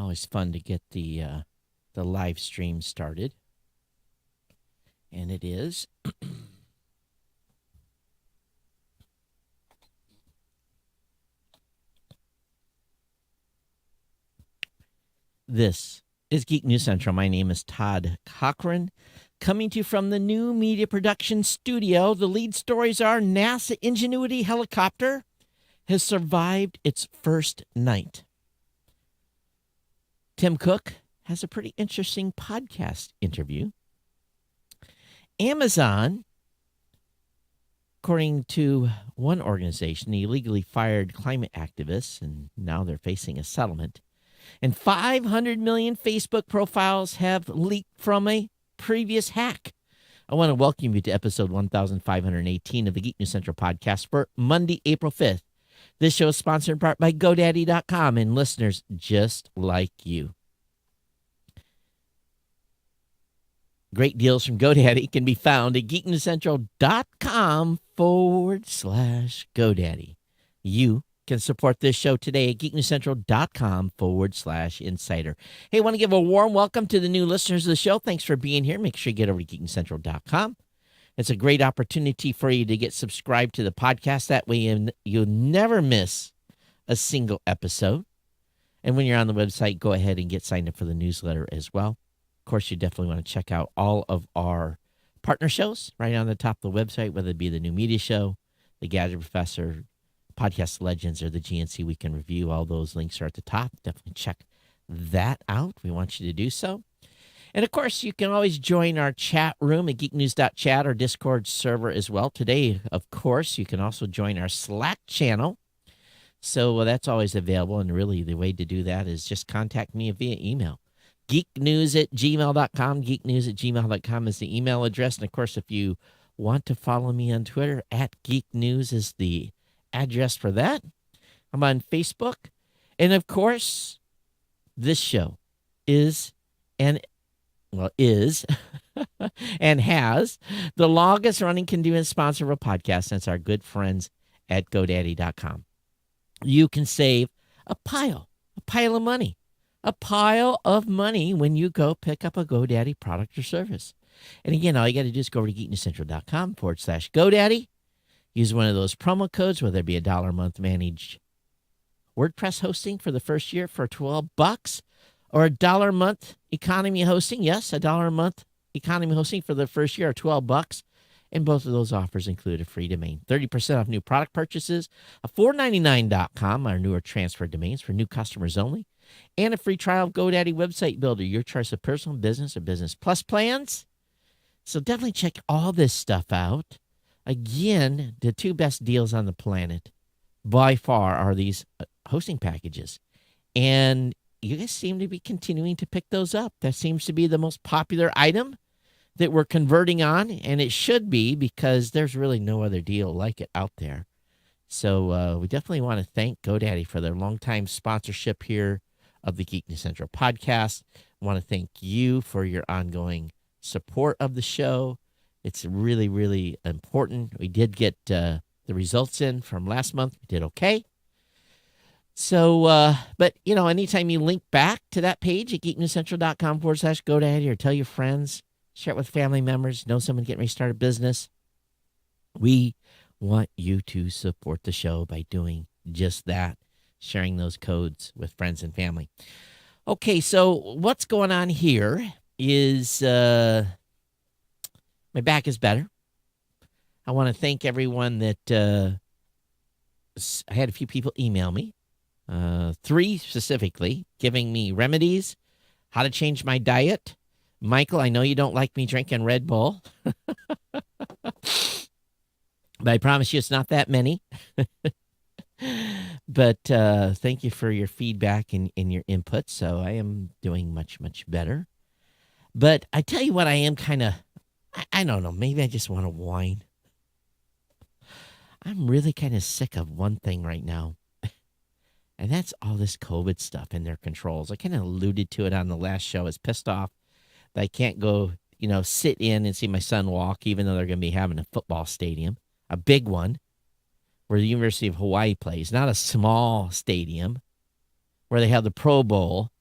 Always fun to get the live stream started. And it is. This is Geek News Central. My name is Todd Cochran, coming to you from the new media production studio. The lead stories are NASA Ingenuity helicopter has survived its first night. Tim Cook has a pretty interesting podcast interview. Amazon, according to one organization, illegally fired climate activists, and now they're facing a settlement. And 500 million Facebook profiles have leaked from a previous hack. I want to welcome you to episode 1518 of the Geek News Central podcast for Monday, April 5th. This show is sponsored in part by GoDaddy.com and listeners just like you. Great deals from GoDaddy can be found at geeknewscentral.com/GoDaddy. You can support this show today at geeknewscentral.com/insider. Hey, I want to give a warm welcome to the new listeners of the show. Thanks for being here. Make sure you get over to geeknewscentral.com. It's a great opportunity for you to get subscribed to the podcast. That way you'll never miss a single episode. And when you're on the website, go ahead and get signed up for the newsletter as well. Of course, you definitely want to check out all of our partner shows right on the top of the website, whether it be the New Media Show, the Gadget Professor, Podcast Legends, or the GNC Weekend Review. All those links are at the top. Definitely check that out. We want you to do so. And, of course, you can always join our chat room at geeknews.chat or Discord server as well. Today, of course, you can also join our Slack channel. So that's always available, and really the way to do that is just contact me via email. geeknews@gmail.com. geeknews@gmail.com is the email address. And, of course, if you want to follow me on Twitter, @geeknews is the address for that. I'm on Facebook. And, of course, this show is and has the longest running continuous sponsor of a podcast since our good friends at GoDaddy.com. You can save a pile of money. A pile of money when you go pick up a GoDaddy product or service. And again, all you got to do is go over to geeknewscentral.com/GoDaddy. Use one of those promo codes, whether it be $1 a month managed WordPress hosting for the first year for $12, or $1 a month economy hosting. Yes, $1 a month economy hosting for the first year, or $12. And both of those offers include a free domain. 30% off new product purchases, a $4.99.com, our newer transfer domains for new customers only, and a free trial of GoDaddy Website Builder, your choice of personal, business, or Business Plus plans. So definitely check all this stuff out. Again, the two best deals on the planet by far are these hosting packages. And you guys seem to be continuing to pick those up. That seems to be the most popular item that we're converting on, and it should be, because there's really no other deal like it out there. So we definitely want to thank GoDaddy for their longtime sponsorship here of the Geek News Central podcast. I want to thank you for your ongoing support of the show. It's really, really important. We did get the results in from last month. We did okay. So, but, anytime you link back to that page at geeknewscentral.com/GoDaddy, or tell your friends, share it with family members, know someone getting ready to start a business, we want you to support the show by doing just that, sharing those codes with friends and family. Okay, so what's going on here is my back is better. I want to thank everyone that I had a few people email me, 3 specifically, giving me remedies, how to change my diet. Michael, I know you don't like me drinking Red Bull, but I promise you it's not that many. But thank you for your feedback and your input. So I am doing much, much better. But I tell you what, I am kind of, I don't know, maybe I just want to whine. I'm really kind of sick of one thing right now. And that's all this COVID stuff and their controls. I kind of alluded to it on the last show. I was pissed off that I can't go, sit in and see my son walk, even though they're going to be having a football stadium, a big one, where the University of Hawaii plays, not a small stadium, where they have the Pro Bowl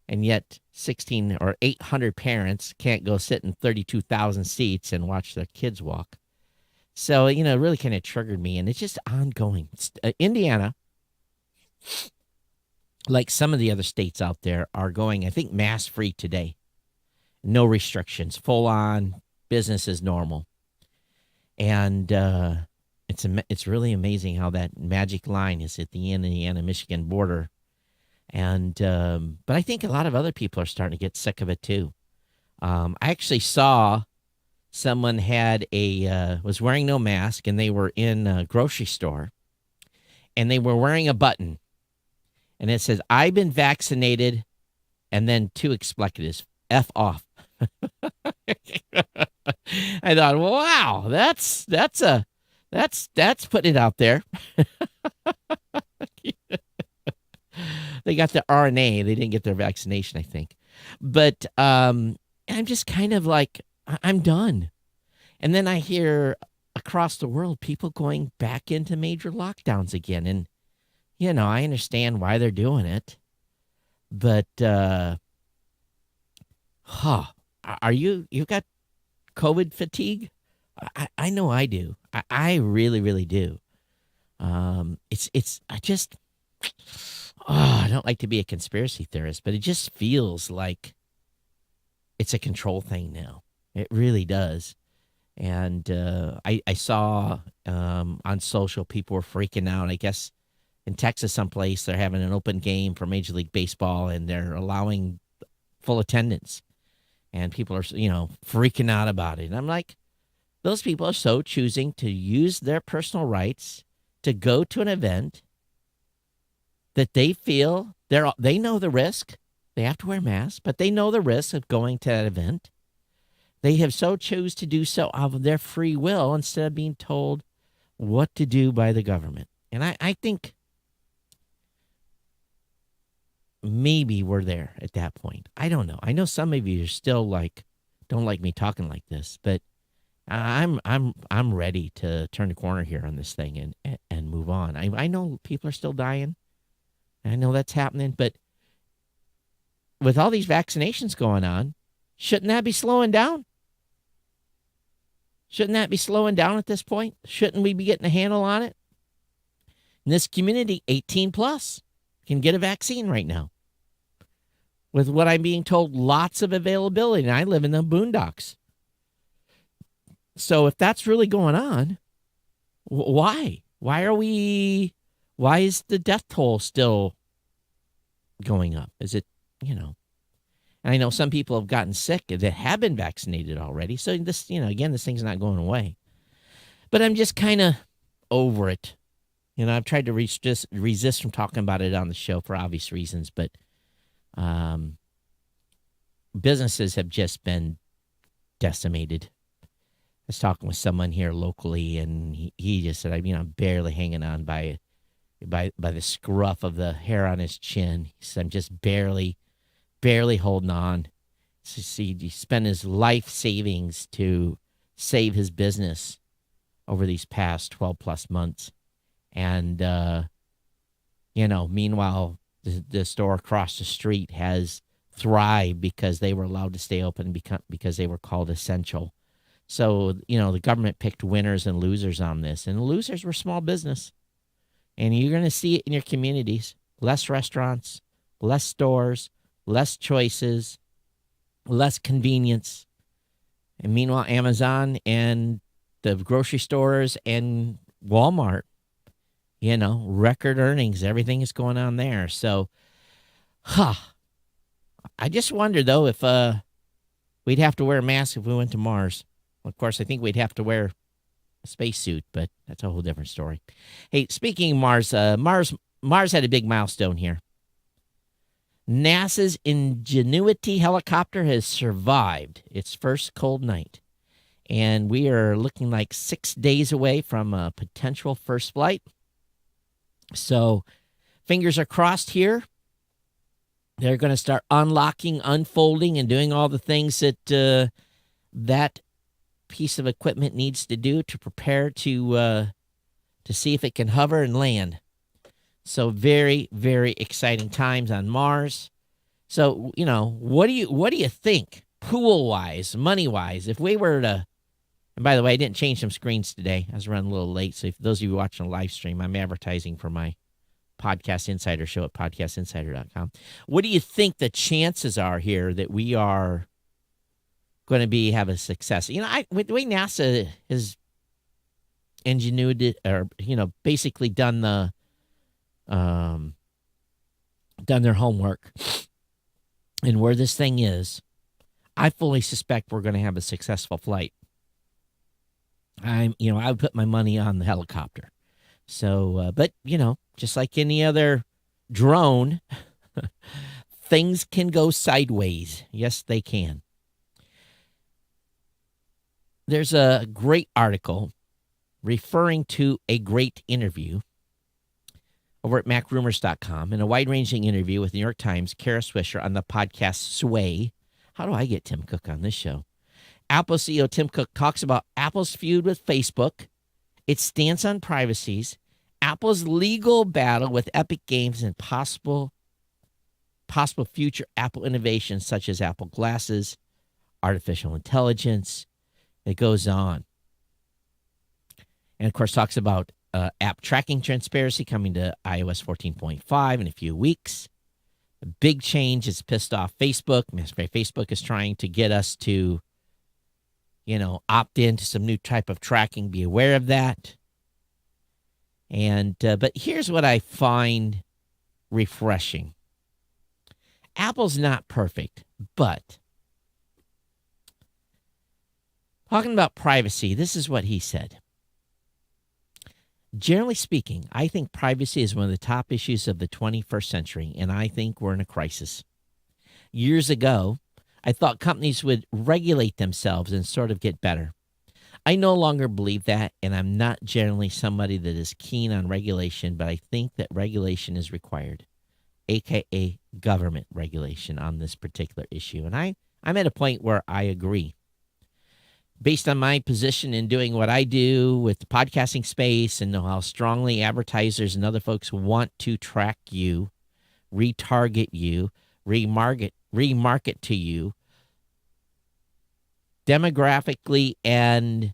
and yet 16 or 800 parents can't go sit in 32,000 seats and watch their kids walk. So, it really kind of triggered me, and it's just ongoing. Indiana, like some of the other states out there, are going, I think, mask-free today. No restrictions, full on, business as normal. And it's really amazing how that magic line is at the Indiana-Michigan border. And but I think a lot of other people are starting to get sick of it too. I actually saw someone was wearing no mask, and they were in a grocery store, and they were wearing a button, and it says, "I've been vaccinated," and then 2 expletives, F off. I thought, wow, that's putting it out there. They got the RNA. They didn't get their vaccination, I think. But I'm just kind of like, I'm done. And then I hear across the world people going back into major lockdowns again. And, I understand why they're doing it. But, you've got COVID fatigue? I know I do. I really, really do. I don't like to be a conspiracy theorist, but it just feels like it's a control thing now. It really does. And I saw on social, people were freaking out. I guess in Texas someplace, they're having an open game for Major League Baseball, and they're allowing full attendance. And people are, freaking out about it. And I'm like, those people are so choosing to use their personal rights to go to an event that they feel they know the risk. They have to wear masks, but they know the risk of going to that event. They have so choose to do so of their free will instead of being told what to do by the government. And I think maybe we're there at that point. I don't know. I know some of you are still don't like me talking like this, but I'm ready to turn the corner here on this thing and move on. I know people are still dying. I know that's happening, but with all these vaccinations going on, shouldn't that be slowing down? Shouldn't that be slowing down at this point? Shouldn't we be getting a handle on it? In this community, 18 plus can get a vaccine right now. With what I'm being told, lots of availability, and I live in the boondocks. So if that's really going on, why? Why is the death toll still going up? Is it, and I know some people have gotten sick that have been vaccinated already. So this, again, this thing's not going away. But I'm just kind of over it. I've tried to resist from talking about it on the show for obvious reasons, but businesses have just been decimated. I was talking with someone here locally, and he just said, I'm barely hanging on by the scruff of the hair on his chin. He said, I'm just barely holding on. So he spent his life savings to save his business over these past 12 plus months. And, meanwhile, the store across the street has thrived because they were allowed to stay open because they were called essential. So, the government picked winners and losers on this, and the losers were small business. And you're going to see it in your communities. Less restaurants, less stores, less choices, less convenience. And meanwhile, Amazon and the grocery stores and Walmart, record earnings, everything is going on there. So, I just wonder, though, if we'd have to wear a mask if we went to Mars. Of course, I think we'd have to wear a spacesuit, but that's a whole different story. Hey, speaking of Mars, Mars had a big milestone here. NASA's Ingenuity helicopter has survived its first cold night, and we are looking like 6 days away from a potential first flight. So fingers are crossed here. They're going to start unlocking, unfolding, and doing all the things that that piece of equipment needs to do to prepare to see if it can hover and land. So very, very exciting times on Mars. So, what do you think pool-wise, money-wise, if we were to, and by the way, I didn't change some screens today. I was running a little late. So if those of you watching a live stream, I'm advertising for my Podcast Insider show at podcastinsider.com. What do you think the chances are here that we are going to have a success? With the way NASA has Ingenuity, or basically done their homework and where this thing is, I fully suspect we're going to have a successful flight. I would put my money on the helicopter. So, but just like any other drone, things can go sideways. Yes, they can. There's a great article referring to a great interview over at macrumors.com, in a wide-ranging interview with New York Times' Kara Swisher on the podcast Sway. How do I get Tim Cook on this show? Apple CEO Tim Cook talks about Apple's feud with Facebook, its stance on privacies, Apple's legal battle with Epic Games, and possible future Apple innovations such as Apple Glasses, artificial intelligence. It goes on. And, of course, talks about app tracking transparency coming to iOS 14.5 in a few weeks. A big change has pissed off Facebook. Facebook is trying to get us to, opt into some new type of tracking. Be aware of that. And but here's what I find refreshing. Apple's not perfect, but talking about privacy, this is what he said. Generally speaking, I think privacy is one of the top issues of the 21st century, and I think we're in a crisis. Years ago, I thought companies would regulate themselves and sort of get better. I no longer believe that, and I'm not generally somebody that is keen on regulation, but I think that regulation is required, a.k.a. government regulation on this particular issue. And I'm at a point where I agree. Based on my position in doing what I do with the podcasting space and know how strongly advertisers and other folks want to track you, retarget you, remarket to you, demographically and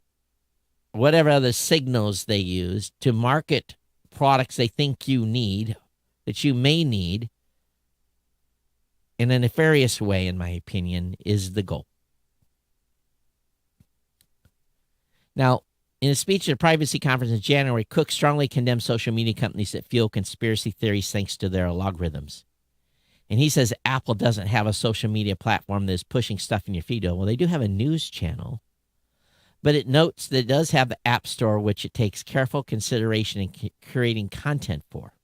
whatever other signals they use to market products they think you need, that you may need, in a nefarious way, in my opinion, is the goal. Now, in a speech at a privacy conference in January, Cook strongly condemned social media companies that fuel conspiracy theories thanks to their algorithms. And he says Apple doesn't have a social media platform that is pushing stuff in your feed. Well, they do have a news channel, but it notes that it does have the App Store, which it takes careful consideration in creating content for.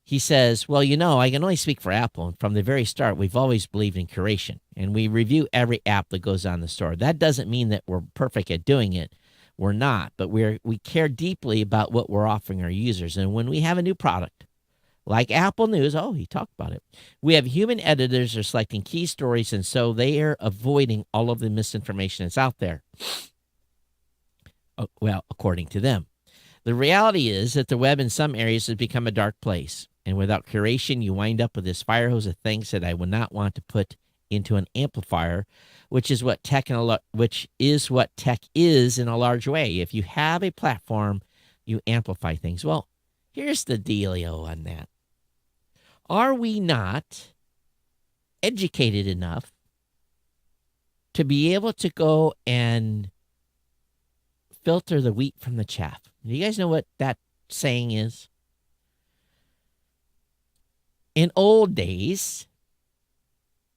He says, well, I can only speak for Apple. And from the very start, we've always believed in curation. And we review every app that goes on the store. That doesn't mean that we're perfect at doing it. We're not. But we care deeply about what we're offering our users. And when we have a new product, like Apple News, he talked about it. We have human editors are selecting key stories, and so they are avoiding all of the misinformation that's out there. Well, according to them. The reality is that the web in some areas has become a dark place. And without curation, you wind up with this fire hose of things that I would not want to put into an amplifier, which is what tech is in a large way. If you have a platform, you amplify things. Well, here's the dealio on that. Are we not educated enough to be able to go and filter the wheat from the chaff? Do you guys know what that saying is? In old days,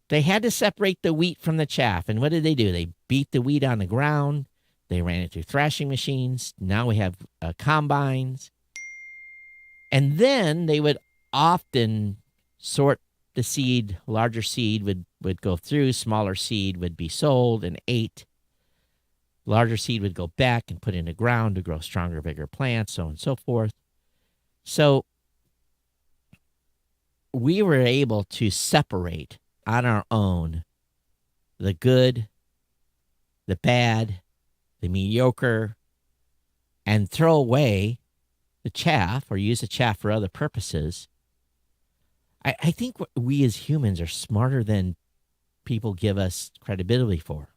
they had to separate the wheat from the chaff. And what did they do? They beat the wheat on the ground. They ran it through thrashing machines. Now we have combines. And then they would often sort the seed. Larger seed would go through. Smaller seed would be sold and ate. Larger seed would go back and put in the ground to grow stronger, bigger plants, so on and so forth. So we were able to separate on our own the good, the bad, the mediocre, and throw away the chaff or use the chaff for other purposes. I think we as humans are smarter than people give us credibility for.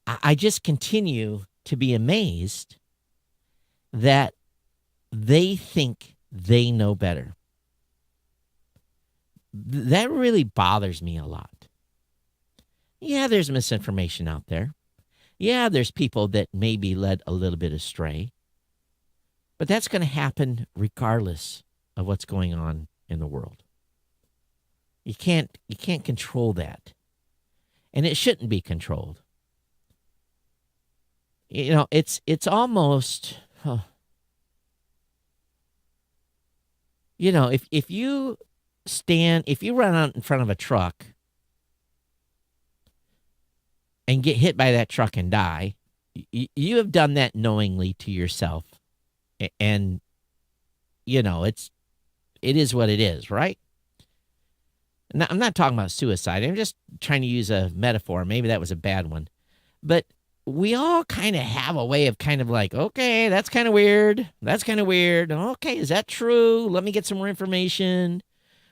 I just continue to be amazed that they think they know better. That really bothers me a lot. Yeah, there's misinformation out there. Yeah, there's people that may be led a little bit astray. But that's going to happen regardless of what's going on in the world. You can't control that. And it shouldn't be controlled. You know, it's almost you know, if you run out in front of a truck and get hit by that truck and die, you have done that knowingly to yourself. And you know, it is what it is, right? Now, I'm not talking about suicide. I'm just trying to use a metaphor. Maybe that was a bad one. But we all kind of have a way of kind of like, okay, that's kind of weird. That's kind of weird. Okay, is that true? Let me get some more information.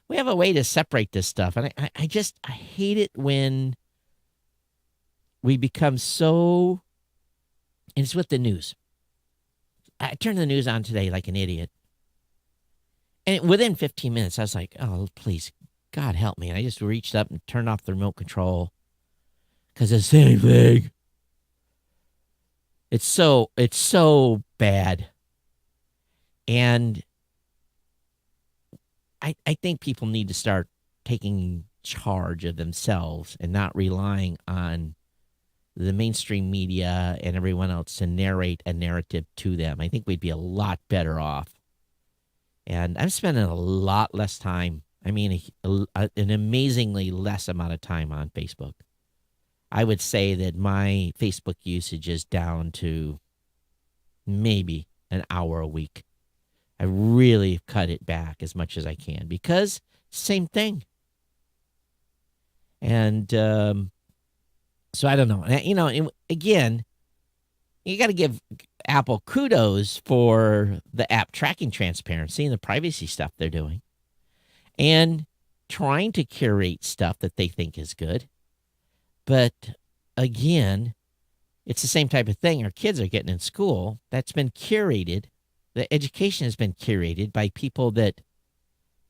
We have a way to separate this stuff. And I hate it when we become so, and it's with the news. I turned the news on today like an idiot. And within 15 minutes, I was like, oh, please, God help me. And I just reached up and turned off the remote control because it's the same thing. It's so bad. And I think people need to start taking charge of themselves and not relying on the mainstream media and everyone else to narrate a narrative to them. I think we'd be a lot better off. And I'm spending a lot less time. I mean, an amazingly less amount of time on Facebook. I would say that my Facebook usage is down to maybe an hour a week. I really cut it back as much as I can because same thing. And so I don't know. You know, again, you got to give Apple kudos for the app tracking transparency and the privacy stuff they're doing and trying to curate stuff that they think is good. But again, it's the same type of thing our kids are getting in school that's been curated. The education has been curated by people that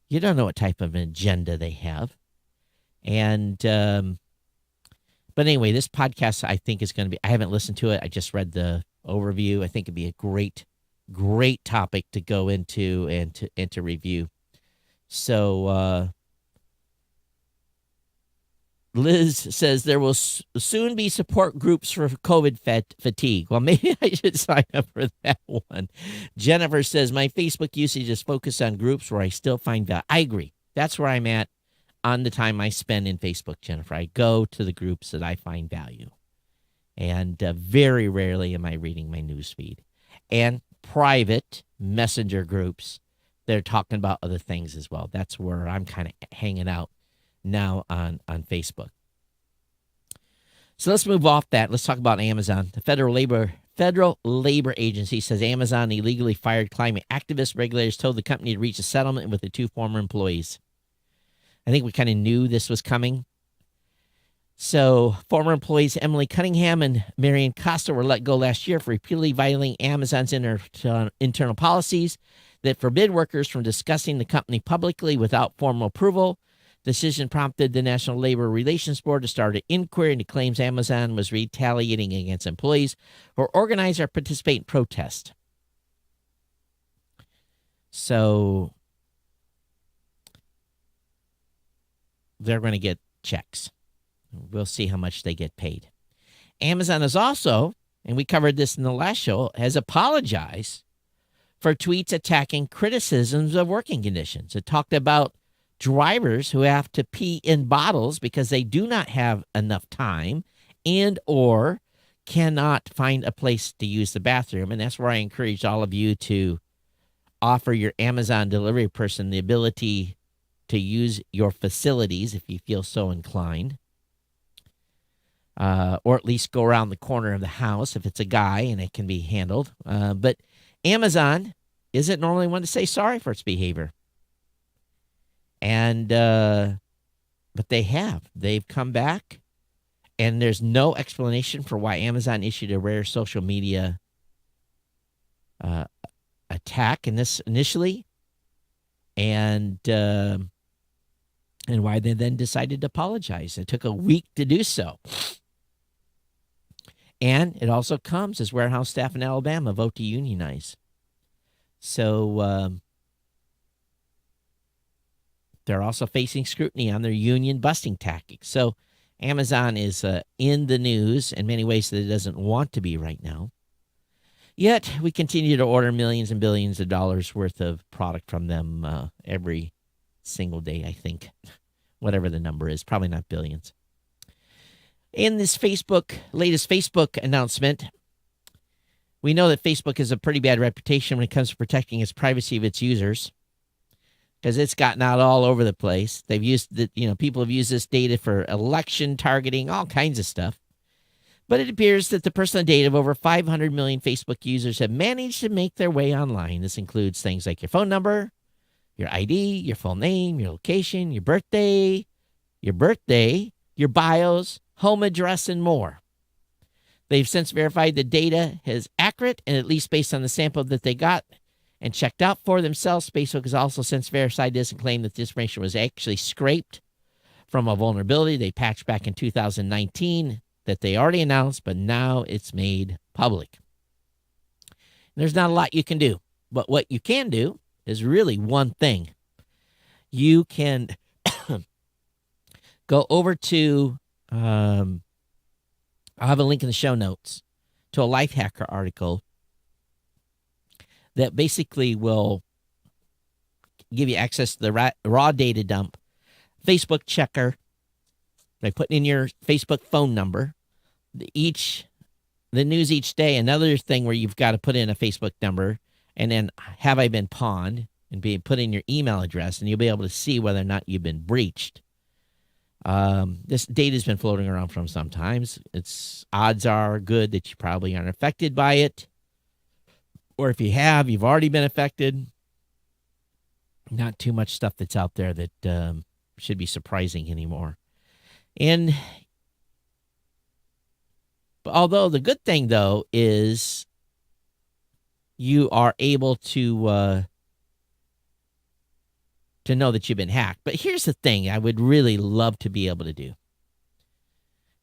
you don't know what type of an agenda they have. And, but anyway, this podcast I think is going to be, I haven't listened to it. I just read the overview. I think it'd be a great topic to go into and to review. So, Liz says there will soon be support groups for COVID fatigue. Well, maybe I should sign up for that one. Jennifer says my Facebook usage is focused on groups where I still find value. I agree. That's where I'm at on the time I spend in Facebook, Jennifer. I go to the groups that I find value. And very rarely am I reading my news feed. And private messenger groups, they're talking about other things as well. That's where I'm kind of hanging out now on Facebook. So let's move off that. Let's talk about Amazon. The Federal Labor Agency says Amazon illegally fired climate activists. Regulators told the company to reach a settlement with the two former employees. I think we kind of knew this was coming. So former employees Emily Cunningham and Marion Costa were let go last year for repeatedly violating Amazon's internal policies that forbid workers from discussing the company publicly without formal approval. The decision prompted the National Labor Relations Board to start an inquiry into claims Amazon was retaliating against employees who organize or participate in protest. So they're going to get checks. We'll see how much they get paid. Amazon is also, and we covered this in the last show, has apologized for tweets attacking criticisms of working conditions. It talked about drivers who have to pee in bottles because they do not have enough time and or cannot find a place to use the bathroom. And that's where I encourage all of you to offer your Amazon delivery person the ability to use your facilities if you feel so inclined. Or at least go around the corner of the house if it's a guy and it can be handled. But Amazon isn't normally one to say sorry for its behavior. And but they've come back, and there's no explanation for why Amazon issued a rare social media attack in this initially, and why they then decided to apologize. It took a week to do so. And it also comes as warehouse staff in Alabama vote to unionize. So they're also facing scrutiny on their union busting tactics. So Amazon is in the news in many ways that it doesn't want to be right now. Yet we continue to order millions and billions of dollars worth of product from them every single day, I think. Whatever the number is, probably not billions. In this latest Facebook announcement, we know that Facebook has a pretty bad reputation when it comes to protecting its privacy of its users, because it's gotten out all over the place. They've used people have used this data for election targeting, all kinds of stuff. But it appears that the personal data of over 500 million Facebook users have managed to make their way online. This includes things like your phone number, your ID, your full name, your location, your birthday, your bios, home address, and more. They've since verified the data is accurate, and at least based on the sample that they got and checked out for themselves, Facebook has also since verified this and claimed that this information was actually scraped from a vulnerability they patched back in 2019 that they already announced, but now it's made public. There's not a lot you can do, but what you can do is really one thing. You can go over to, I'll have a link in the show notes to a Life Hacker article that basically will give you access to the raw data dump, Facebook checker, by putting in your Facebook phone number, the news each day, another thing where you've got to put in a Facebook number, and then have I been pawned, and put in your email address, and you'll be able to see whether or not you've been breached. This data has been floating around from sometimes. Its odds are good that you probably aren't affected by it. Or if you have, you've already been affected. Not too much stuff that's out there that should be surprising anymore. And although the good thing, though, is you are able to know that you've been hacked. But here's the thing I would really love to be able to do.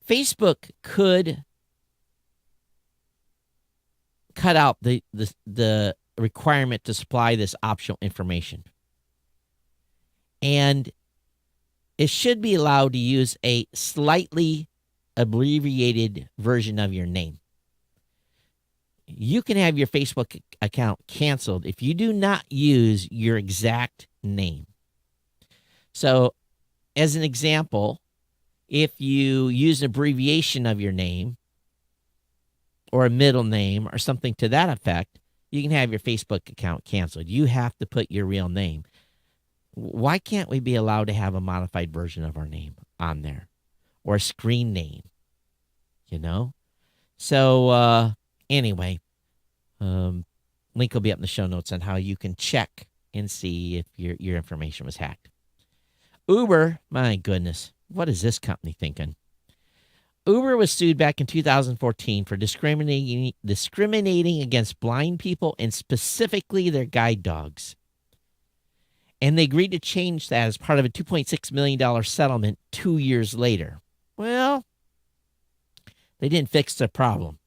Facebook could cut out the requirement to supply this optional information. And it should be allowed to use a slightly abbreviated version of your name. You can have your Facebook account canceled if you do not use your exact name. So, as an example, if you use an abbreviation of your name or a middle name or something to that effect, you can have your Facebook account canceled. You have to put your real name. Why can't we be allowed to have a modified version of our name on there, or a screen name? So anyway, link will be up in the show notes on how you can check and see if your information was hacked. Uber, my goodness, what is this company thinking? Uber was sued back in 2014 for discriminating against blind people, and specifically their guide dogs. And they agreed to change that as part of a $2.6 million settlement 2 years later. Well, they didn't fix the problem.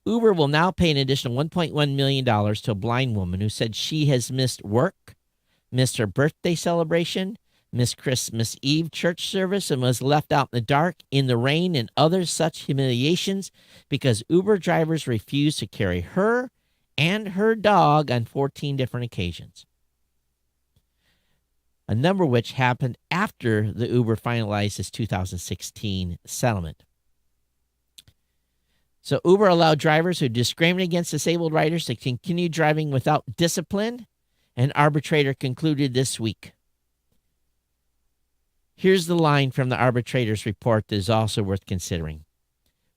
Uber will now pay an additional $1.1 million to a blind woman who said she has missed work, missed her birthday celebration, missed Christmas Eve church service, and was left out in the dark, in the rain, and other such humiliations because Uber drivers refused to carry her and her dog on 14 different occasions. A number of which happened after the Uber finalized its 2016 settlement. So Uber allowed drivers who discriminate against disabled riders to continue driving without discipline, an arbitrator concluded this week. Here's the line from the arbitrator's report that is also worth considering.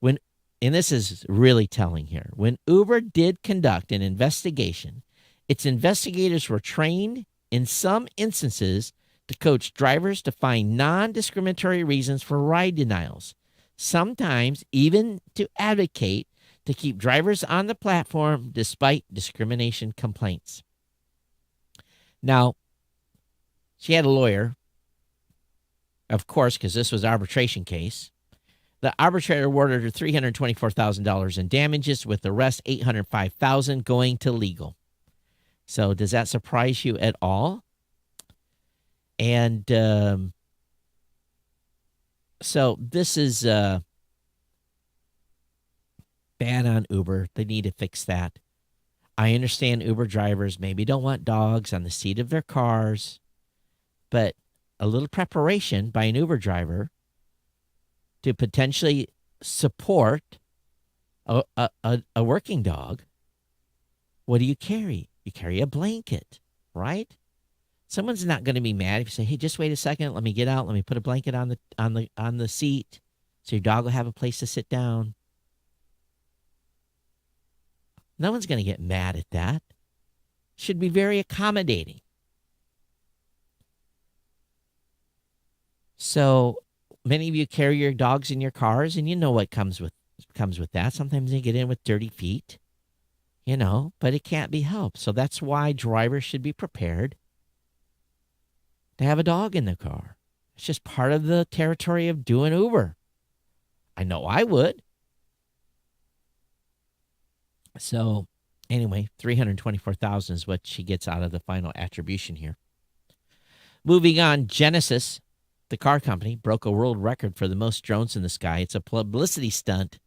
And this is really telling here. When Uber did conduct an investigation, its investigators were trained in some instances to coach drivers to find non-discriminatory reasons for ride denials, sometimes even to advocate to keep drivers on the platform despite discrimination complaints. Now, she had a lawyer, of course, because this was an arbitration case. The arbitrator awarded her $324,000 in damages, with the rest $805,000 going to legal. So does that surprise you at all? And so this is bad on Uber. They need to fix that. I understand Uber drivers maybe don't want dogs on the seat of their cars, but a little preparation by an Uber driver to potentially support a working dog. What do you carry? You carry a blanket, right? Someone's not going to be mad if you say, "Hey, just wait a second. Let me get out. Let me put a blanket on the seat, so your dog will have a place to sit down." No one's going to get mad at that. Should be very accommodating. So many of you carry your dogs in your cars, and you know what comes with that. Sometimes they get in with dirty feet, but it can't be helped. So that's why drivers should be prepared to have a dog in the car. It's just part of the territory of doing Uber. I know I would. So anyway, $324,000 is what she gets out of the final attribution here. Moving on, Genesis, the car company, broke a world record for the most drones in the sky. It's a publicity stunt,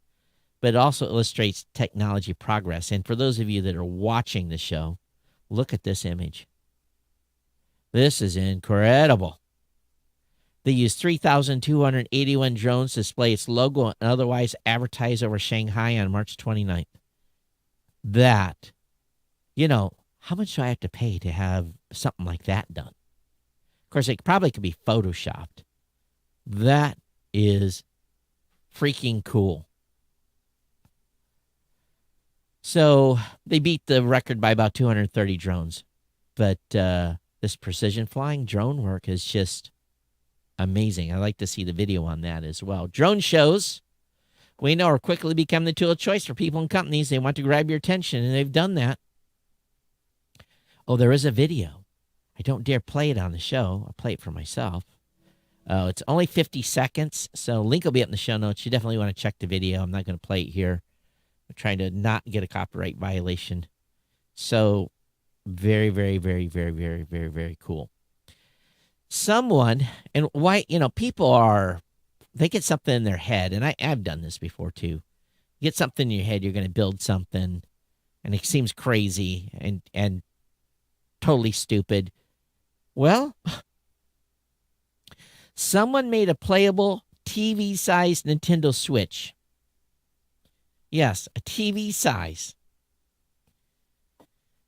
but it also illustrates technology progress. And for those of you that are watching the show, look at this image. This is incredible. They used 3,281 drones to display its logo and otherwise advertise over Shanghai on March 29th. That, how much do I have to pay to have something like that done? Of course, it probably could be photoshopped. That is freaking cool. So they beat the record by about 230 drones. But this precision flying drone work is just amazing. I like to see the video on that as well. Drone shows, we know, are quickly become the tool of choice for people and companies. They want to grab your attention, and they've done that. Oh, there is a video. I don't dare play it on the show. I'll play it for myself. It's only 50 seconds, so link will be up in the show notes. You definitely want to check the video. I'm not going to play it here. I'm trying to not get a copyright violation. So very, very, very, very, very, very, very cool. Someone, and why, people they get something in their head, and I've done this before too. You get something in your head, you're going to build something, and it seems crazy and totally stupid. Well, someone made a playable TV-sized Nintendo Switch. Yes, a TV size.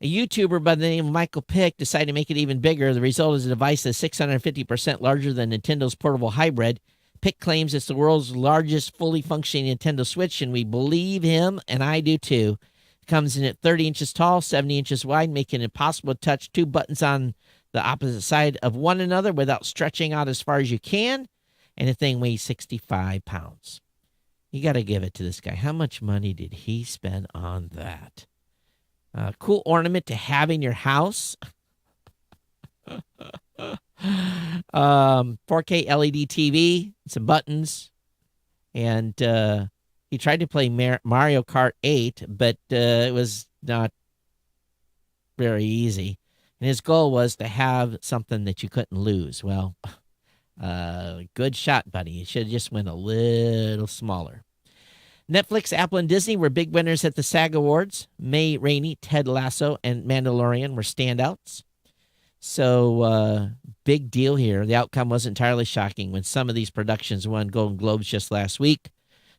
A YouTuber by the name of Michael Pick decided to make it even bigger. The result is a device that's 650% larger than Nintendo's portable hybrid. Pick claims it's the world's largest fully functioning Nintendo Switch, and we believe him, and I do too. It comes in at 30 inches tall, 70 inches wide, making it impossible to touch two buttons on the opposite side of one another without stretching out as far as you can. And the thing weighs 65 pounds. You got to give it to this guy. How much money did he spend on that? Cool ornament to have in your house. 4K LED TV, some buttons. And he tried to play Mario Kart 8, but it was not very easy. And his goal was to have something that you couldn't lose. Well, good shot, buddy. You should have just went a little smaller. Netflix, Apple, and Disney were big winners at the SAG Awards. May Rainey, Ted Lasso, and Mandalorian were standouts. So, big deal here. The outcome wasn't entirely shocking when some of these productions won Golden Globes just last week.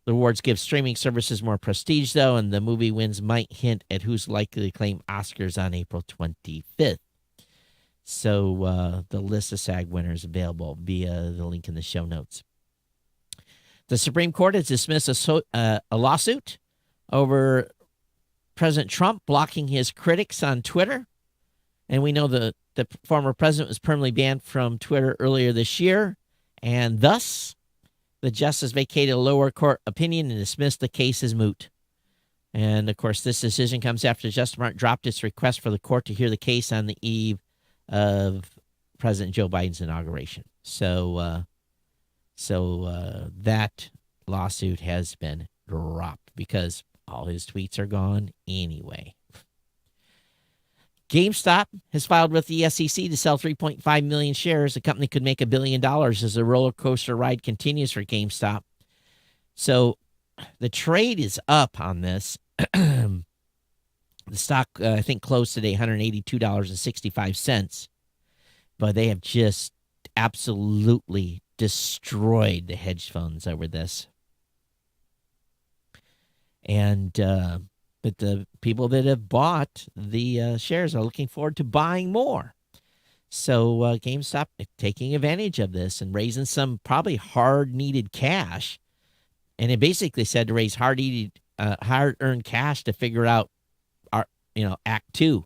The awards give streaming services more prestige, though, and the movie wins might hint at who's likely to claim Oscars on April 25th. So, the list of SAG winners available via the link in the show notes. The Supreme Court has dismissed a lawsuit over President Trump blocking his critics on Twitter. And we know the The former president was permanently banned from Twitter earlier this year, and thus the justice vacated a lower court opinion and dismissed the case as moot. And, of course, this decision comes after the Justice Department dropped its request for the court to hear the case on the eve of President Joe Biden's inauguration. So that lawsuit has been dropped because all his tweets are gone anyway. GameStop has filed with the SEC to sell 3.5 million shares. The company could make $1 billion as the roller coaster ride continues for GameStop. So the trade is up on this. The stock, I think, closed today $182.65. But they have just absolutely destroyed the hedge funds over this. And but the people that have bought the shares are looking forward to buying more. So GameStop taking advantage of this and raising some probably hard-needed cash. And it basically said to raise hard-earned cash to figure out Act 2.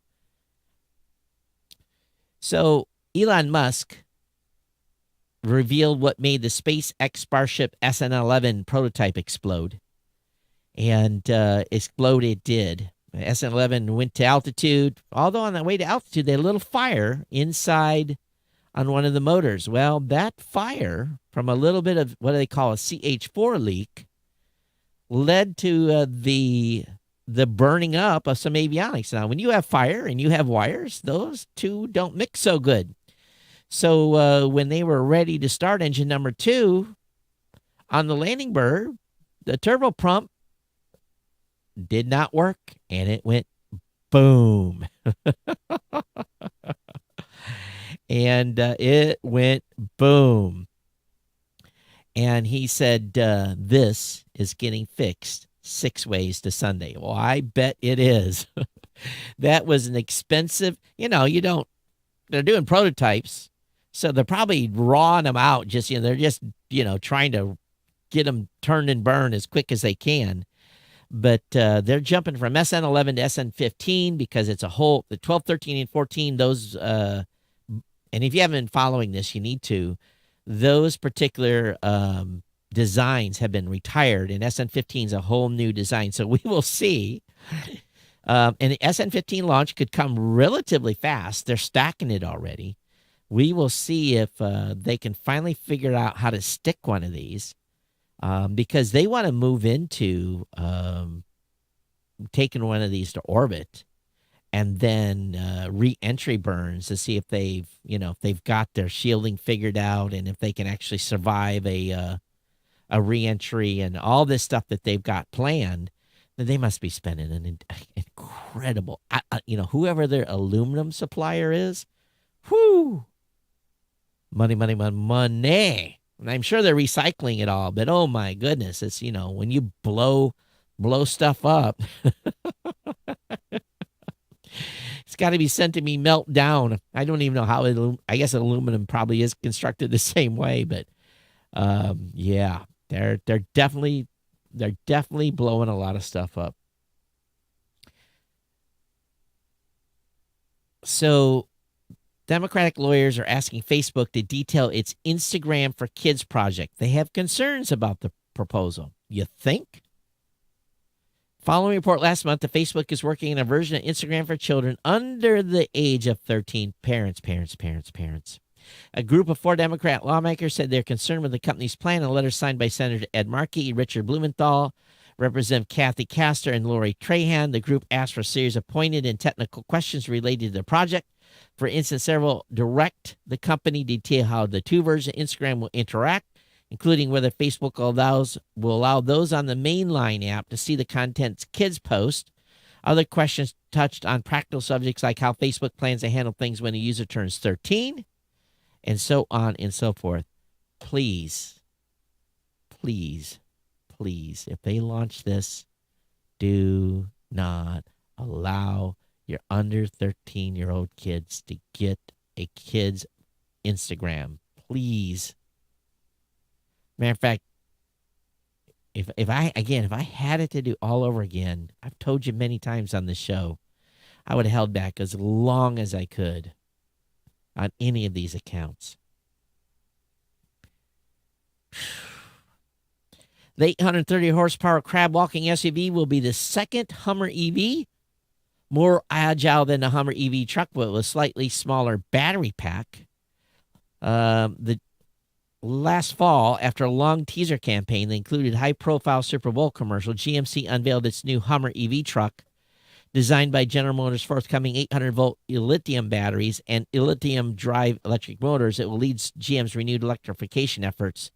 So Elon Musk revealed what made the SpaceX Starship SN-11 prototype explode. And explode it did. SN-11 went to altitude. Although on that way to altitude, they had a little fire inside on one of the motors. Well, that fire from a little bit of what do they call a CH4 leak led to the burning up of some avionics. Now, when you have fire and you have wires, those two don't mix so good. So when they were ready to start engine number 2 on the landing bird, the turbo pump did not work, and it went boom. And it went boom. And he said, this is getting fixed 6 ways to Sunday. Well, I bet it is. That was an expensive, they're doing prototypes. So they're probably rawing them out. They're just, trying to get them turned and burned as quick as they can. But they're jumping from SN-11 to SN-15 because it's a whole, the 12, 13, and 14, those, and if you haven't been following this, you need to. Those particular designs have been retired, and SN-15 is a whole new design. So we will see. And the SN-15 launch could come relatively fast. They're stacking it already. We will see if they can finally figure out how to stick one of these. Because they want to move into taking one of these to orbit and then re-entry burns to see if they've got their shielding figured out and if they can actually survive a re-entry and all this stuff that they've got planned. Then they must be spending an incredible, whoever their aluminum supplier is, money. And I'm sure they're recycling it all, but oh my goodness, it's, when you blow stuff up, it's got to be sent to me melt down. I don't even know how I guess aluminum probably is constructed the same way, but yeah, they're definitely blowing a lot of stuff up. So Democratic lawyers are asking Facebook to detail its Instagram for Kids project. They have concerns about the proposal. You think? Following a report last month, that Facebook is working on a version of Instagram for children under the age of 13. Parents. A group of 4 Democrat lawmakers said they're concerned with the company's plan. A letter signed by Senator Ed Markey, Richard Blumenthal, Representative Kathy Castor, and Lori Trahan. The group asked for a series of pointed and technical questions related to the project. For instance, several direct the company detail how the 2 versions of Instagram will interact, including whether Facebook will allow those on the mainline app to see the contents kids post. Other questions touched on practical subjects like how Facebook plans to handle things when a user turns 13, and so on and so forth. Please, if they launch this, do not allow your under 13-year-old kids to get a kid's Instagram. Please. Matter of fact, if I had it to do all over again, I've told you many times on this show, I would have held back as long as I could. on any of these accounts. The 830 horsepower crab walking SUV will be the second Hummer EV, more agile than the Hummer EV truck, but with a slightly smaller battery pack. The last fall, after a long teaser campaign that included high-profile Super Bowl commercial, GMC unveiled its new Hummer EV truck, designed by General Motors' forthcoming 800-volt lithium batteries and lithium drive electric motors. It will lead GM's renewed electrification efforts.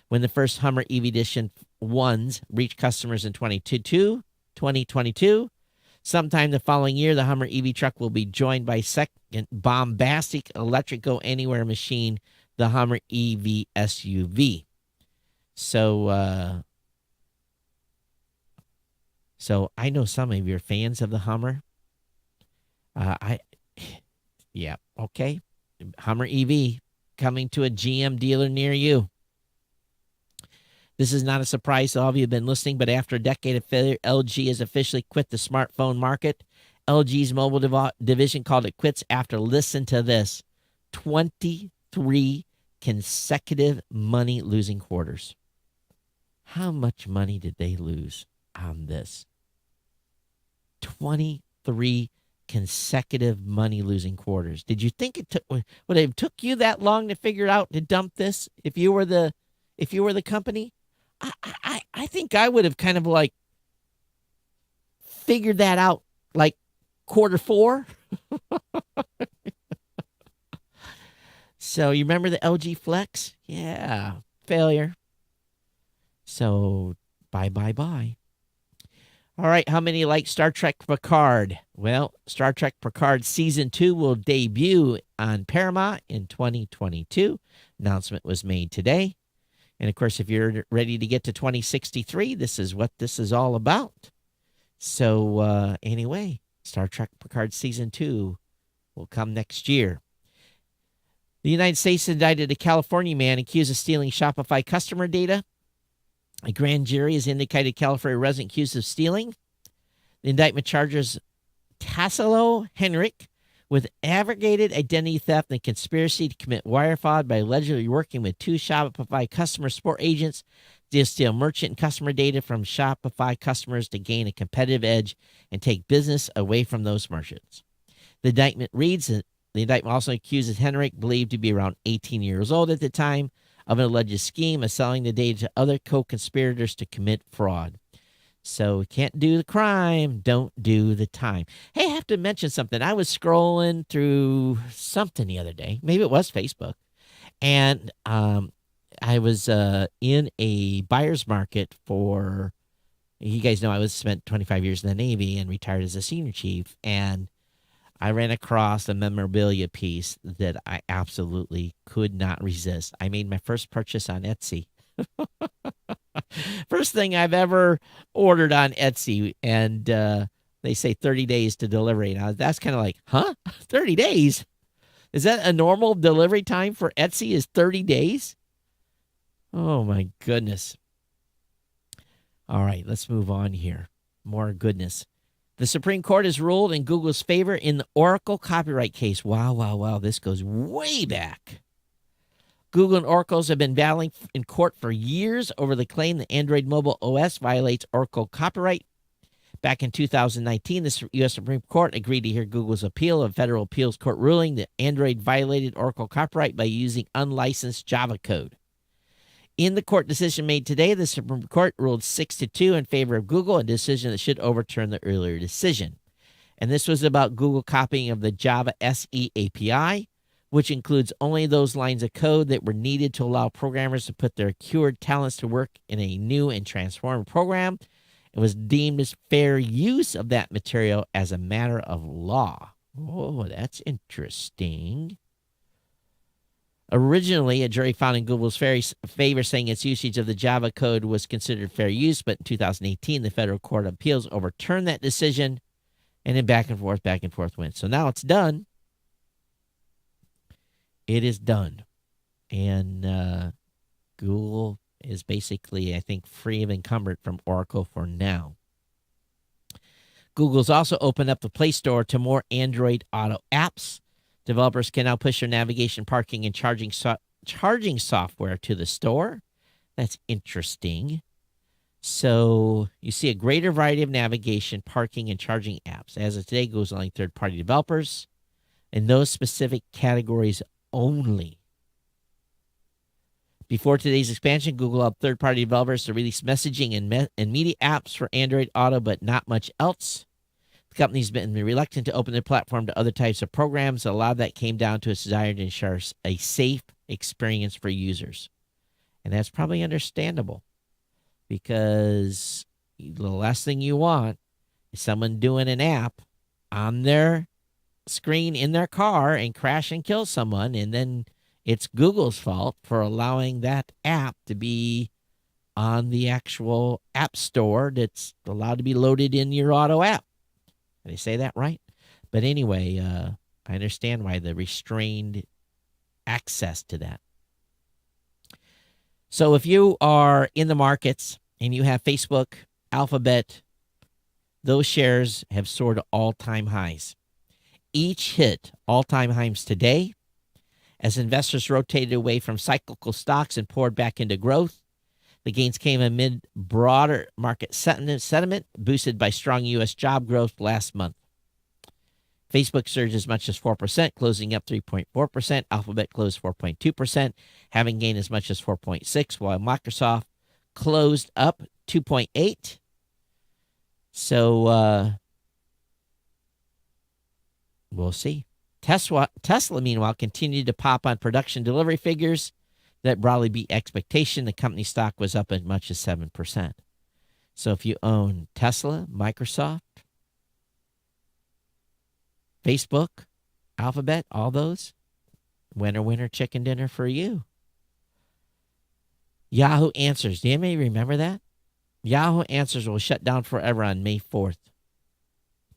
When the first Hummer EV Edition 1s reach customers in 2022, sometime the following year, the Hummer EV truck will be joined by second bombastic electric go-anywhere machine, the Hummer EV SUV. So I know some of you are fans of the Hummer. Yeah, okay. Hummer EV coming to a GM dealer near you. This is not a surprise to all of you who have been listening, but after a decade of failure, LG has officially quit the smartphone market. LG's mobile division called it quits after, listen to this, 23 consecutive money-losing quarters. How much money did they lose on this? 23 consecutive money-losing quarters. Did you think it would have took you that long to figure out to dump this if you were the company? I think I would have kind of like figured that out like quarter 4. So you remember the LG Flex? Yeah, failure. So bye. All right, how many like Star Trek Picard? Well, Star Trek Picard Season 2 will debut on Paramount in 2022. Announcement was made today. And, of course, if you're ready to get to 2063, this is what this is all about. So, anyway, Star Trek Picard Season 2 will come next year. The United States indicted a California man accused of stealing Shopify customer data. A grand jury has indicated a California resident accused of stealing. The indictment charges Tassilo Henrik with aggravated identity theft and conspiracy to commit wire fraud by allegedly working with 2 Shopify customer support agents to steal merchant and customer data from Shopify customers to gain a competitive edge and take business away from those merchants. The indictment reads that the indictment also accuses Henrik, believed to be around 18 years old at the time, of an alleged scheme of selling the data to other co-conspirators to commit fraud. So can't do the crime, don't do the time. Hey, I have to mention something. I was scrolling through something the other day. Maybe it was Facebook. And I was in a buyer's market for, you guys know I spent 25 years in the Navy and retired as a senior chief. And I ran across a memorabilia piece that I absolutely could not resist. I made my first purchase on Etsy. First thing I've ever ordered on Etsy, and they say 30 days to delivery. Now, that's kind of like, huh? 30 days? Is that a normal delivery time for Etsy is 30 days? Oh, my goodness. All right, let's move on here. More goodness. The Supreme Court has ruled in Google's favor in the Oracle copyright case. Wow. This goes way back. Google and Oracle's have been battling in court for years over the claim that Android mobile OS violates Oracle copyright. Back in 2019, the U.S. Supreme Court agreed to hear Google's appeal of federal appeals court ruling that Android violated Oracle copyright by using unlicensed Java code. In the court decision made today, the Supreme Court ruled 6-2 in favor of Google, a decision that should overturn the earlier decision. And this was about Google copying of the Java SE API, which includes only those lines of code that were needed to allow programmers to put their cured talents to work in a new and transformed program. It was deemed as fair use of that material as a matter of law. Oh, that's interesting. Originally, a jury found in Google's favor, saying its usage of the Java code was considered fair use, but in 2018, the Federal Court of Appeals overturned that decision, and then back and forth went. So now it's done. It is done. And Google is basically, I think, free of encumbered from Oracle for now. Google's also opened up the Play Store to more Android Auto apps. Developers can now push their navigation, parking, and charging software to the store. That's interesting. So you see a greater variety of navigation, parking, and charging apps. As of today, goes allowing third-party developers in those specific categories only. Before today's expansion, Google allowed third-party developers to release messaging and media apps for Android Auto, but not much else. The company's been reluctant to open their platform to other types of programs. A lot of that came down to its desire to ensure a safe experience for users. And that's probably understandable, because the last thing you want is someone doing an app on their screen in their car and crash and kill someone, and then it's Google's fault for allowing that app to be on the actual app store that's allowed to be loaded in your auto app. Did I say that right? But anyway, I understand why the restrained access to that. So if you are in the markets and you have Facebook, Alphabet, those shares have soared to all-time highs. Each hit all-time highs today as investors rotated away from cyclical stocks and poured back into growth. The gains came amid broader market sentiment boosted by strong U.S. job growth last month. Facebook surged as much as 4%, closing up 3.4%. Alphabet closed 4.2%, having gained as much as 4.6%, while Microsoft closed up 2.8%. So we'll see. Tesla, meanwhile, continued to pop on production delivery figures that broadly beat expectation. The company stock was up as much as 7%. So if you own Tesla, Microsoft, Facebook, Alphabet, all those, winner, chicken dinner for you. Yahoo Answers. Do anybody remember that? Yahoo Answers will shut down forever on May 4th.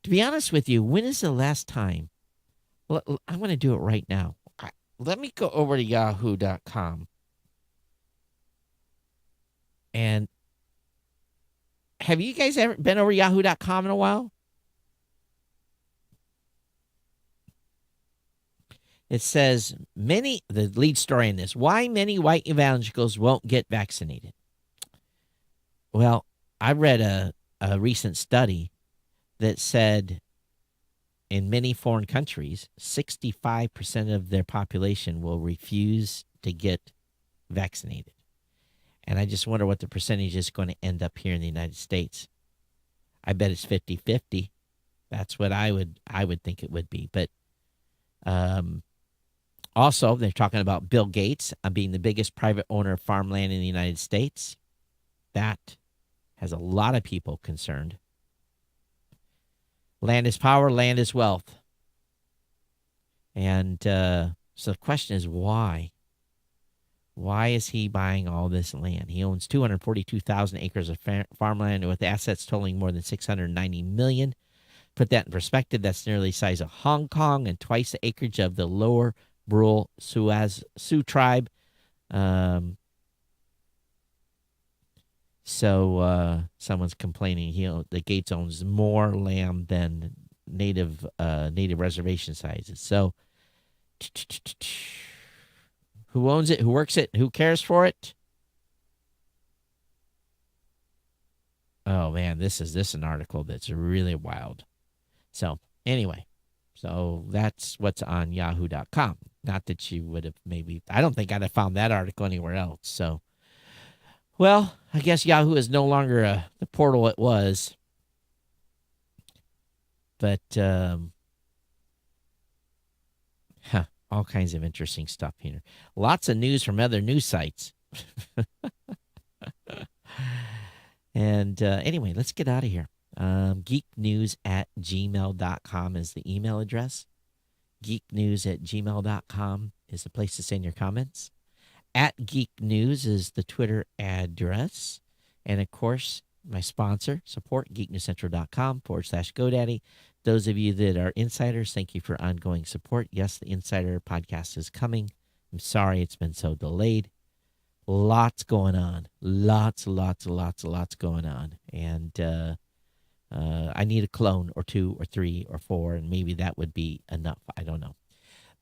To be honest with you, when is the last time? I'm going to do it right now. Let me go over to yahoo.com. And have you guys ever been over yahoo.com in a while? It says the lead story in this, why many white evangelicals won't get vaccinated. Well, I read a recent study that said in many foreign countries, 65% of their population will refuse to get vaccinated. And I just wonder what the percentage is going to end up here in the United States. I bet it's 50-50. That's what I would think it would be. But also, they're talking about Bill Gates being the biggest private owner of farmland in the United States. That has a lot of people concerned. Land is power, land is wealth. And so the question is why? Why is he buying all this land? He owns 242,000 acres of farmland with assets totaling more than $690 million. Put that in perspective, that's nearly the size of Hong Kong and twice the acreage of the lower rural Sioux tribe. So someone's complaining the Gates owns more land than native reservation sizes. So who owns it? Who works it? Who cares for it? Oh man, this is an article that's really wild. So anyway, so that's what's on yahoo.com. Not that you would have I don't think I'd have found that article anywhere else. So, well, I guess Yahoo is no longer the portal it was. But, all kinds of interesting stuff here. Lots of news from other news sites. And anyway, let's get out of here. geeknews@gmail.com is the email address. geeknews@gmail.com is the place to send your comments. @geeknews is the Twitter address. And, of course, my sponsor, support, geeknewscentral.com/GoDaddy. Those of you that are insiders, thank you for ongoing support. Yes, the Insider podcast is coming. I'm sorry it's been so delayed. Lots going on. Lots going on. And I need a clone or two or three or four, and maybe that would be enough. I don't know.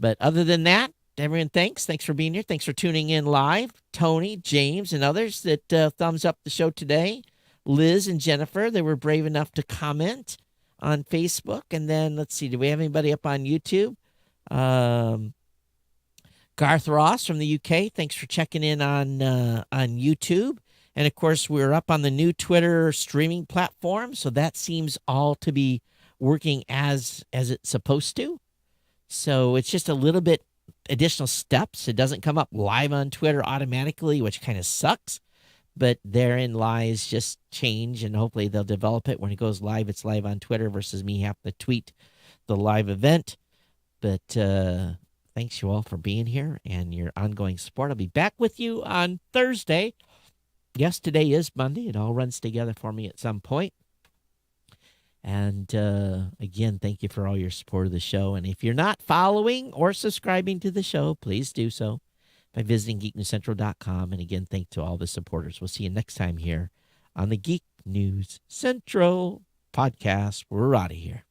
But other than that, everyone, thanks. Thanks for being here. Thanks for tuning in live. Tony, James, and others that thumbs up the show today. Liz and Jennifer, they were brave enough to comment on Facebook. And then let's see, do we have anybody up on YouTube? Garth Ross from the UK, thanks for checking in on YouTube. And of course, we're up on the new Twitter streaming platform, so that seems all to be working as it's supposed to. So it's just a little bit additional steps. It doesn't come up live on Twitter automatically, which kind of sucks. But therein lies just change, and hopefully they'll develop it. When it goes live, it's live on Twitter versus me having to tweet the live event. But thanks you all for being here and your ongoing support. I'll be back with you on Thursday. Yes, today is Monday. It all runs together for me at some point. And again, thank you for all your support of the show. And if you're not following or subscribing to the show, please do so by visiting geeknewscentral.com. And again, thank to all the supporters. We'll see you next time here on the Geek News Central podcast. We're out of here.